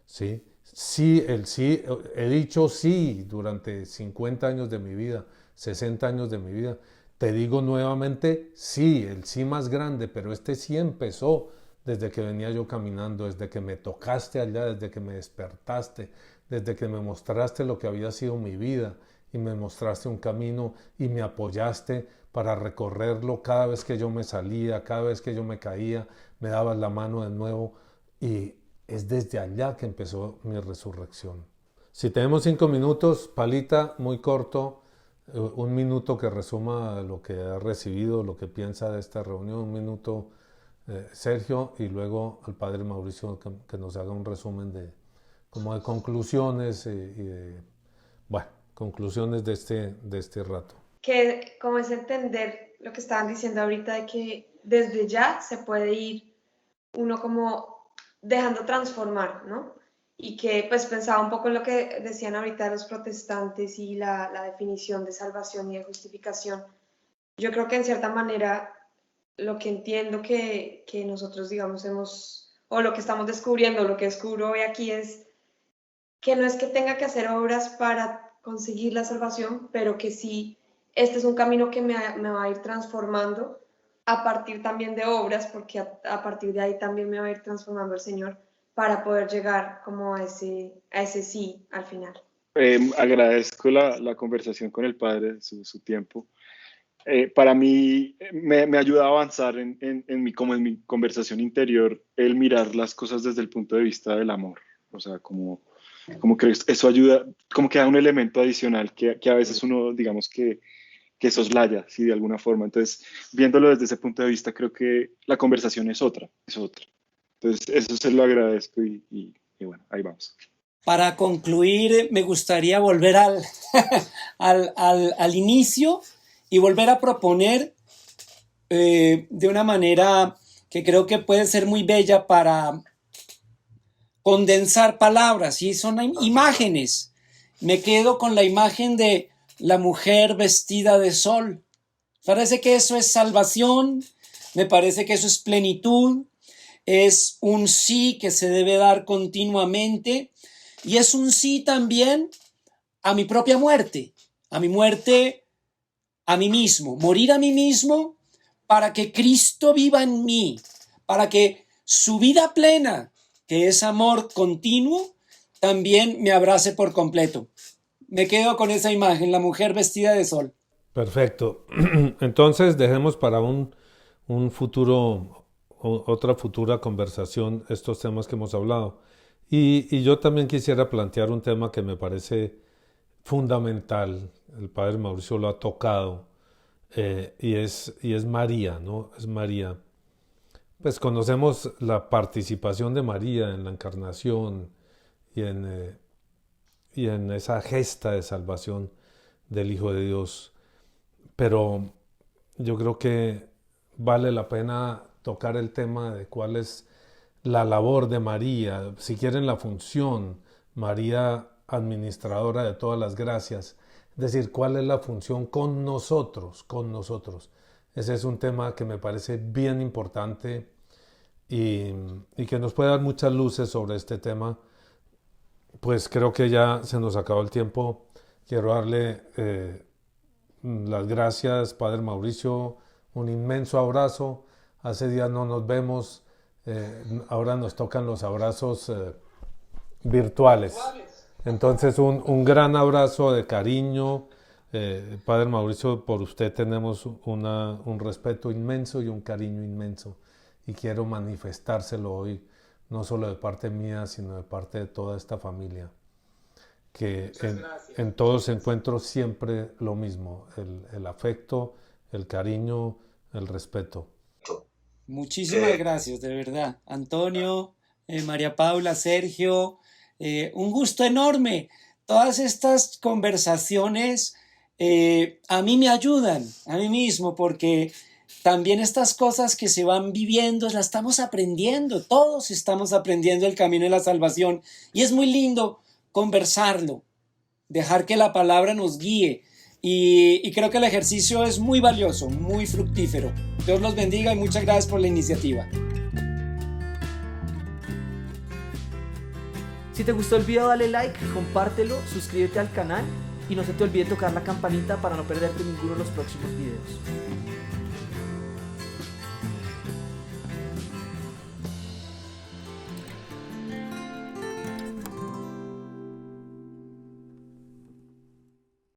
¿Sí? Sí, he dicho sí durante 50 años de mi vida, 60 años de mi vida. Te digo nuevamente sí, el sí más grande, pero este sí empezó desde que venía yo caminando, desde que me tocaste allá, desde que me despertaste, desde que me mostraste lo que había sido mi vida y me mostraste un camino y me apoyaste para recorrerlo cada vez que yo me salía, cada vez que yo me caía, me dabas la mano de nuevo y es desde allá que empezó mi resurrección. Si tenemos 5 minutos, Palita, muy corto, 1 minuto que resuma lo que ha recibido, lo que piensa de esta reunión, 1 minuto Sergio y luego al padre Mauricio que nos haga un resumen de conclusiones y de, conclusiones de este rato. Que como es entender lo que estaban diciendo ahorita de que desde ya se puede ir uno como dejando transformar, ¿no? Y que pues pensaba un poco en lo que decían ahorita los protestantes y la definición de salvación y de justificación. Yo creo que en cierta manera lo que entiendo que nosotros digamos o lo que estamos descubriendo, lo que descubro hoy aquí es que no es que tenga que hacer obras para conseguir la salvación, pero que sí, este es un camino que me va a ir transformando a partir también de obras, porque a partir de ahí también me va a ir transformando el Señor para poder llegar como a ese sí al final. Agradezco la conversación con el padre, su tiempo. Para mí me ayuda a avanzar en mi conversación interior, el mirar las cosas desde el punto de vista del amor. O sea, como que eso ayuda, como que da un elemento adicional que a veces uno, digamos que soslaya, ¿sí? De alguna forma. Entonces, viéndolo desde ese punto de vista, creo que la conversación es otra. Entonces, eso se lo agradezco y bueno, ahí vamos. Para concluir, me gustaría volver al inicio y volver a proponer de una manera que creo que puede ser muy bella para condensar palabras, y son imágenes. Me quedo con la imagen de la mujer vestida de sol. Parece que eso es salvación, me parece que eso es plenitud, es un sí que se debe dar continuamente y es un sí también a mi propia muerte, a mi muerte a mí mismo, morir a mí mismo para que Cristo viva en mí, para que su vida plena, que es amor continuo, también me abrace por completo. Me quedo con esa imagen, la mujer vestida de sol. Perfecto. Entonces dejemos para otra futura conversación estos temas que hemos hablado. Y yo también quisiera plantear un tema que me parece fundamental. El padre Mauricio lo ha tocado y es María, ¿no? Es María. Pues conocemos la participación de María en la encarnación y en esa gesta de salvación del Hijo de Dios. Pero yo creo que vale la pena tocar el tema de cuál es la labor de María, si quieren la función, María administradora de todas las gracias, decir, ¿cuál es la función con nosotros? Con nosotros. Ese es un tema que me parece bien importante y que nos puede dar muchas luces sobre este tema. Pues creo que ya se nos acabó el tiempo. Quiero darle las gracias, Padre Mauricio, un inmenso abrazo. Hace días no nos vemos, ahora nos tocan los abrazos virtuales. Entonces un gran abrazo de cariño. Padre Mauricio, por usted tenemos un respeto inmenso y un cariño inmenso. Y quiero manifestárselo hoy, no solo de parte mía, sino de parte de toda esta familia. Que en todos encuentro siempre lo mismo, el afecto, el cariño, el respeto. Muchísimas gracias, de verdad. Antonio, María Paula, Sergio, un gusto enorme. Todas estas conversaciones a mí me ayudan, a mí mismo, porque también estas cosas que se van viviendo las estamos aprendiendo. Todos estamos aprendiendo el camino de la salvación y es muy lindo conversarlo, dejar que la palabra nos guíe. Y creo que el ejercicio es muy valioso, muy fructífero. Dios los bendiga y muchas gracias por la iniciativa. Si te gustó el video, dale like, compártelo, suscríbete al canal y no se te olvide tocar la campanita para no perderte ninguno de los próximos videos.